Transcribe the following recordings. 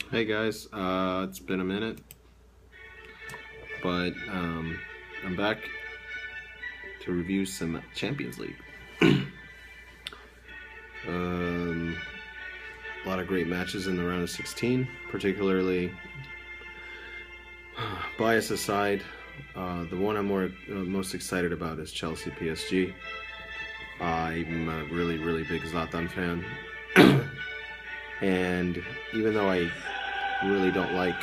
Hey guys, it's been a minute, but I'm back to review some Champions League. um, a lot of great matches in the round of 16, particularly bias aside. The one I'm most excited about is Chelsea PSG. I'm a really big Zlatan fan, and even though I really don't like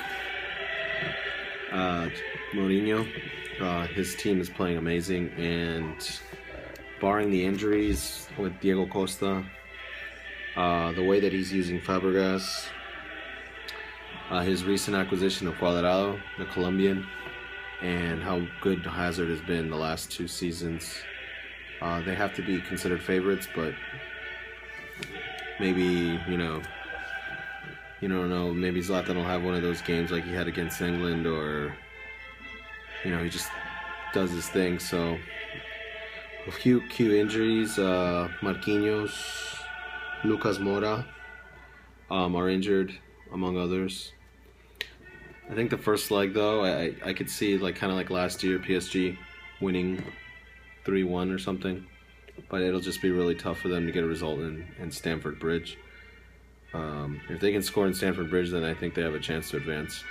Mourinho, his team is playing amazing, and barring the injuries with Diego Costa, the way that he's using Fabregas, his recent acquisition of Cuadrado, the Colombian, and how good Hazard has been the last 2 seasons, they have to be considered favorites, but maybe, you don't know, maybe Zlatan will have one of those games like he had against England, or, he just does his thing. So a few key injuries, Marquinhos, Lucas Moura are injured, among others. I think the first leg, though, I could see, kind of like last year, PSG winning 3-1 or something, but it'll just be really tough for them to get a result in Stamford Bridge. If they can score in Stamford Bridge, then I think they have a chance to advance.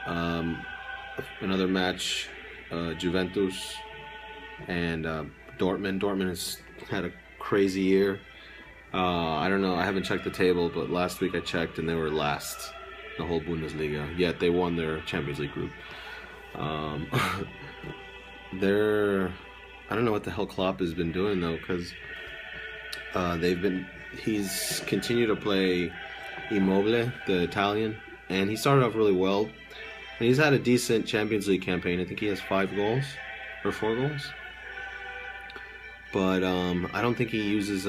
Another match, Juventus and Dortmund. Dortmund has had a crazy year. I don't know, I haven't checked the table, but last week I checked and they were last the whole Bundesliga, yet they won their Champions League group. I don't know what the hell Klopp has been doing, though, because he's continued to play Immobile, the Italian, and he started off really well, and he's had a decent Champions League campaign. I think he has 5 goals or 4 goals, but I don't think he uses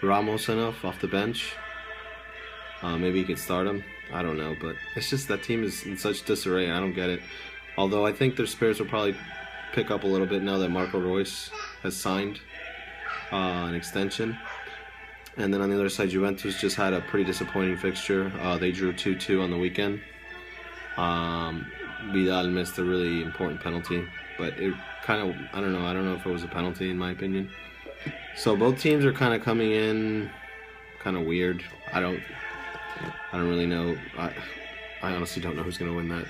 Ramos enough off the bench. Maybe he could start him. I don't know, but it's just that team is in such disarray. I don't get it. Although I think their spirits will probably pick up a little bit now that Marco Reus has signed an extension. And then on the other side, Juventus just had a pretty disappointing fixture. They drew 2-2 on the weekend. Vidal missed a really important penalty, but it kind of, I don't know if it was a penalty in my opinion. So both teams are kind of coming in kind of weird. I don't really know. I honestly don't know who's going to win that.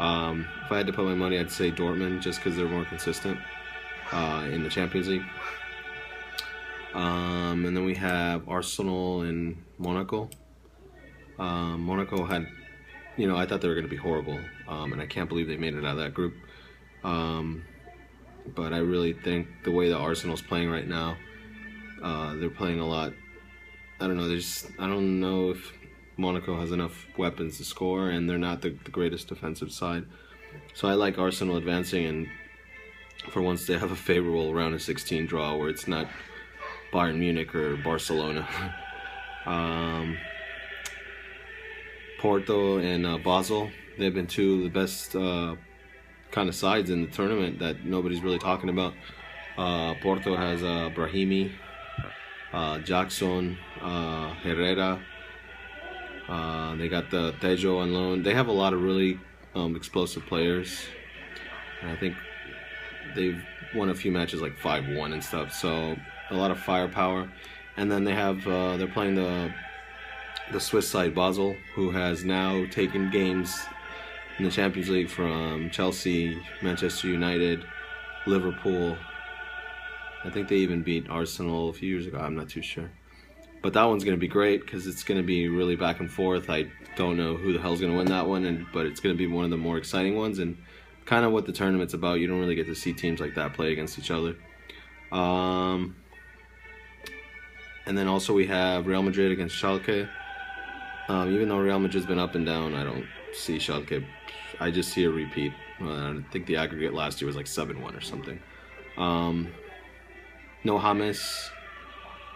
If I had to put my money, I'd say Dortmund, just because they're more consistent in the Champions League. And then we have Arsenal and Monaco. Monaco had, I thought they were going to be horrible, and I can't believe they made it out of that group. But I really think the way that Arsenal's playing right now, they're playing a lot. I don't know. I don't know if Monaco has enough weapons to score, and they're not the greatest defensive side. So I like Arsenal advancing, and for once they have a favorable round of 16 draw where it's not Bayern Munich or Barcelona. Porto and Basel, they've been two of the best kind of sides in the tournament that nobody's really talking about. Porto has Brahimi, Jackson, Herrera. They got the Tejo on loan. They have a lot of really explosive players, and I think they've won a few matches like 5-1 and stuff. So a lot of firepower. And then they have they're playing the Swiss side Basel, who has now taken games in the Champions League from Chelsea, Manchester United, Liverpool. I think they even beat Arsenal a few years ago. I'm not too sure. But that one's going to be great because it's going to be really back and forth. I don't know who the hell's going to win that one, but it's going to be one of the more exciting ones, and kind of what the tournament's about. You don't really get to see teams like that play against each other. And then also we have Real Madrid against Schalke. Even though Real Madrid's been up and down, I don't see Schalke. I just see a repeat. I think the aggregate last year was like 7-1 or something. No James.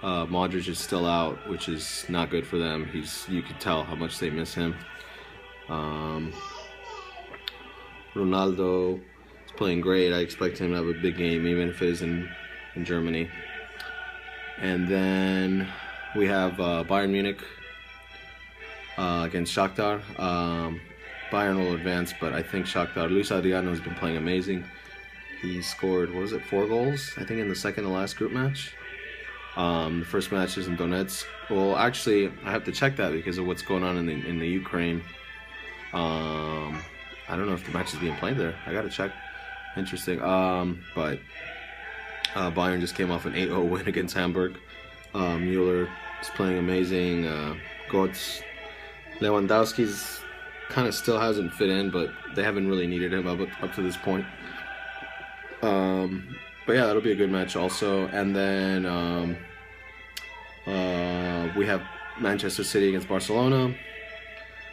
Modric is still out, which is not good for them. You could tell how much they miss him. Ronaldo is playing great. I expect him to have a big game, even if it is in Germany. And then we have Bayern Munich against Shakhtar. Bayern will advance, but I think Shakhtar. Luis Adriano has been playing amazing. He scored, what was it, 4 goals, I think, in the second to last group match. The first match is in Donetsk. Well, actually, I have to check that because of what's going on in the Ukraine. I don't know if the match is being played there. I gotta check. Interesting. But Bayern just came off an 8-0 win against Hamburg. Mueller is playing amazing. Götze, Lewandowski's kind of still hasn't fit in, but they haven't really needed him up to this point. But yeah, that'll be a good match also. And then we have Manchester City against Barcelona.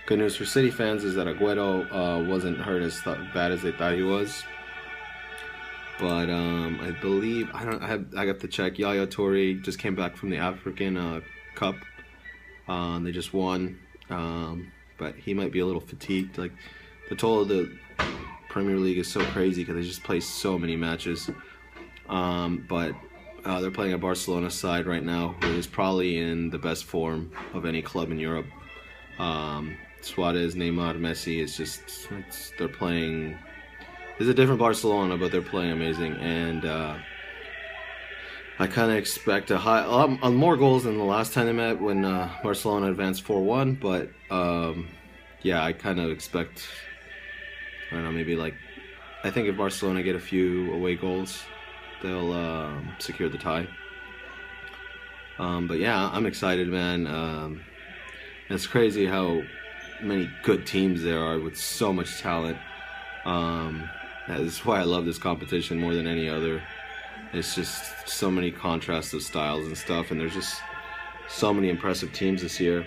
Good news for City fans is that Agüero wasn't hurt as bad as they thought he was. But I believe I got to check. Yaya Toure just came back from the African Cup. They just won, but he might be a little fatigued. Like, the total of the Premier League is so crazy because they just play so many matches. But they're playing a Barcelona side right now who is probably in the best form of any club in Europe. Suarez, Neymar, Messi, they're playing. It's a different Barcelona, but they're playing amazing, and I kind of expect a lot more goals than the last time they met when Barcelona advanced 4-1. But yeah, I kind of expect, I don't know, maybe like, I think if Barcelona get a few away goals, they'll secure the tie. But yeah, I'm excited, man. It's crazy how many good teams there are with so much talent. That's why I love this competition more than any other. It's just so many contrasts of styles and stuff, and there's just so many impressive teams this year.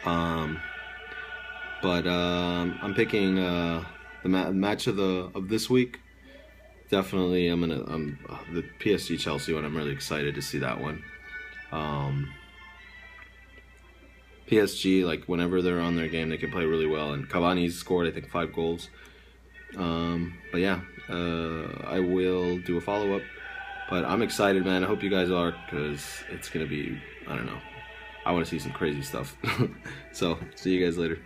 But I'm picking the match of this week. Definitely, the PSG Chelsea one. I'm really excited to see that one. PSG, like, whenever they're on their game, they can play really well, and Cavani's scored, I think, 5 goals. But yeah, I will do a follow-up, but I'm excited, man. I hope you guys are, because it's gonna be, I don't know, I want to see some crazy stuff. So see you guys later.